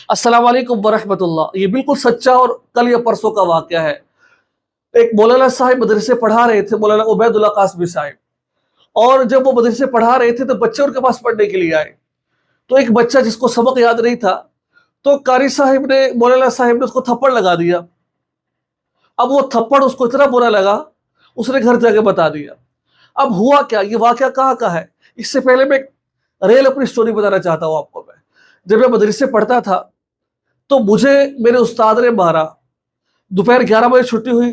السلام علیکم ورحمۃ اللہ۔ یہ بالکل سچا اور کل یا پرسوں کا واقعہ ہے۔ ایک مولانا صاحب مدرسے پڑھا رہے تھے، مولانا عبید اللہ قاسمی صاحب، اور جب وہ مدرسے پڑھا رہے تھے تو بچے ان کے پاس پڑھنے کے لیے آئے۔ تو ایک بچہ جس کو سبق یاد نہیں تھا، تو قاری صاحب نے، مولانا صاحب نے اس کو تھپڑ لگا دیا۔ اب وہ تھپڑ اس کو اتنا برا لگا، اس نے گھر جا کے بتا دیا۔ اب ہوا کیا، یہ واقعہ کہاں کا ہے؟ اس سے پہلے میں ریل اپنی سٹوری بتانا چاہتا ہوں آپ کو۔ میں جب میں مدرسے پڑھتا تھا تو مجھے میرے استاد نے مارا۔ دوپہر 11 بجے چھٹی ہوئی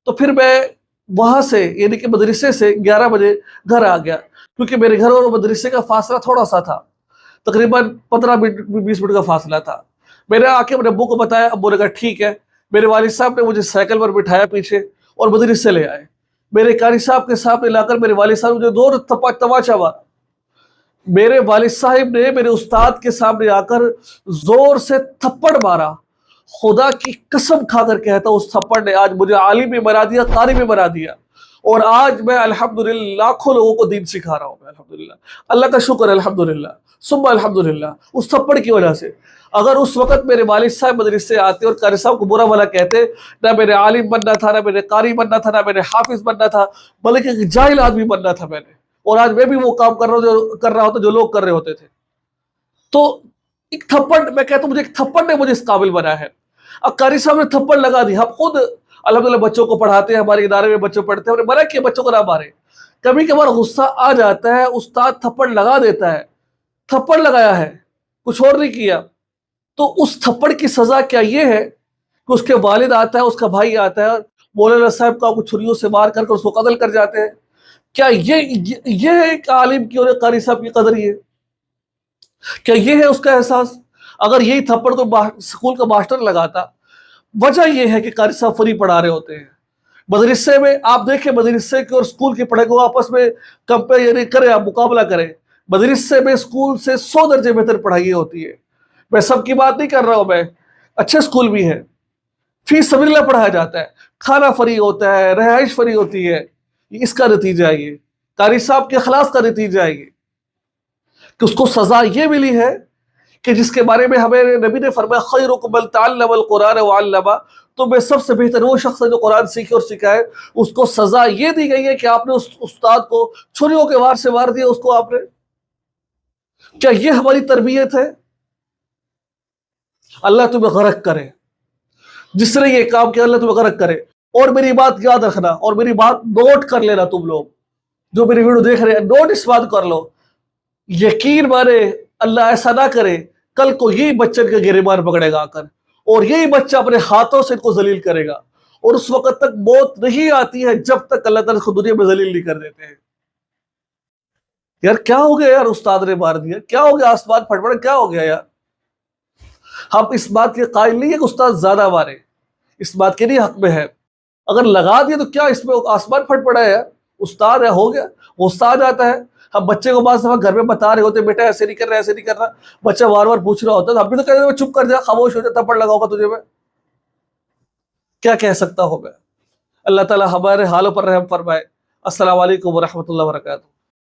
تو پھر میں وہاں سے، یعنی کہ مدرسے سے 11 بجے گھر آ گیا، کیونکہ میرے گھر اور مدرسے کا فاصلہ تھوڑا سا تھا، تقریباً 15 منٹ 20 منٹ کا فاصلہ تھا۔ میں نے آ کے اپنے ابو کو بتایا، ابو نے کہا ٹھیک ہے۔ میرے والد صاحب نے مجھے سائیکل پر بٹھایا پیچھے اور مدرسے لے آئے۔ میرے قاری صاحب کے سامنے لا کر میرے والد صاحب نے مجھے دو تماچا مارا۔ میرے والد صاحب نے میرے استاد کے سامنے آ کر زور سے تھپڑ مارا۔ خدا کی قسم کھا کر کہتا ہوں، اس تھپڑ نے آج مجھے عالم بھی بنا دیا، قاری بھی بنا دیا، اور آج میں الحمدللہ لاکھوں لوگوں کو دین سکھا رہا ہوں۔ میں الحمدللہ، اللہ کا شکر ہے، الحمدللہ ثم الحمدللہ، اس تھپڑ کی وجہ سے۔ اگر اس وقت میرے والد صاحب مدرسے آتے اور قاری صاحب کو برا بھلا کہتے، نہ میرے عالم بننا تھا، نہ میرے قاری بننا تھا، نہ میرے حافظ بننا تھا، بلکہ ایک جاہل آدمی بننا تھا میں نے، اور آج میں بھی وہ کام کر رہا ہوتا جو لوگ کر رہے ہوتے تھے۔ تو ایک تھپڑ، میں کہتا ہوں مجھے ایک تھپڑ نے مجھے اس قابل بنایا ہے۔ اب قاری صاحب نے تھپڑ لگا دی۔ ہم خود الحمدللہ بچوں کو پڑھاتے ہیں، ہمارے ادارے میں بچے پڑھتے ہیں، ہم نے منع کیا بچوں کو نہ مارے۔ کبھی کبھار غصہ آ جاتا ہے، استاد تھپڑ لگا دیتا ہے، تھپڑ لگایا ہے، کچھ اور نہیں کیا، تو اس تھپڑ کی سزا کیا یہ ہے کہ اس کے والد آتا ہے، اس کا بھائی آتا ہے، مولانا صاحب کا چھریوں سے مار کر اس کو قتل کر جاتے ہیں؟ کیا یہ ہے ایک عالم کی اور ایک قاری صاحب کی قدر؟ یہ کیا یہ ہے اس کا احساس؟ اگر یہی تھپڑ تو اسکول کا ماسٹر لگاتا۔ وجہ یہ ہے کہ قاری صاحب فری پڑھا رہے ہوتے ہیں۔ مدرسے میں آپ دیکھیں، مدرسے کے اور اسکول کی پڑھائی کو آپس میں کمپیئر کریں، آپ مقابلہ کریں۔ مدرسے میں اسکول سے 100 درجے بہتر پڑھائی ہوتی ہے۔ میں سب کی بات نہیں کر رہا ہوں، میں اچھے اسکول بھی ہیں، فی سبیل اللہ پڑھایا جاتا ہے، کھانا فری ہوتا ہے، رہائش فری ہوتی ہے۔ اس کا نتیجہ ہے یہ، قاری صاحب کے اخلاص کا نتیجہ ہے یہ، کہ اس کو سزا یہ ملی ہے کہ جس کے بارے میں ہمیں نبی نے فرمایا خیرکم من تعلم القرآن وعلمہ، تو میں سب سے بہتر وہ شخص ہے جو قرآن سیکھے اور سکھائے۔ اس کو سزا یہ دی گئی ہے کہ آپ نے اس استاد کو چھریوں کے وار سے مار دیا، اس کو آپ نے۔ کیا یہ ہماری تربیت ہے؟ اللہ تمہیں غرق کرے، جس نے یہ کام کیا اللہ تمہیں غرق کرے۔ اور میری بات یاد رکھنا، اور میری بات نوٹ کر لینا، تم لوگ جو میری ویڈیو دیکھ رہے ہیں نوٹ اس بات کر لو، یقین مانے اللہ ایسا نہ کرے کل کو یہی بچے کا گریبان پکڑے گا آ کر، اور یہی بچہ اپنے ہاتھوں سے ان کو ذلیل کرے گا، اور اس وقت تک موت نہیں آتی ہے جب تک اللہ تعالیٰ کو دنیا میں ذلیل نہیں کر دیتے ہیں۔ یار کیا ہو گیا یار، استاد نے مار دیا، کیا ہو گیا، آسمان پھٹ پڑا، کیا ہو گیا یار؟ ہم اس بات کے قائل نہیں ہے کہ استاد زیادہ مارے، اس بات کے نہیں حق میں ہے۔ اگر لگا دیا تو کیا اس میں آسمان پھٹ پڑا ہے یار؟ استاد ہے، ہو گیا، غصہ آ جاتا ہے۔ ہم بچے کو بعض دفعہ گھر میں بتا رہے ہوتے بیٹا ایسے نہیں کر رہا، ایسے نہیں کر رہا، بچہ بار بار پوچھ رہا ہوتا ہے، ہم بھی تو کہتے ہیں چپ کر جا، خاموش ہو جا، تھپڑ لگا ہوگا تجھے میں، کیا کہہ سکتا ہوں میں؟ اللہ تعالیٰ ہمارے حالوں پر رحم فرمائے۔ السلام علیکم ورحمۃ اللہ وبرکاتہ۔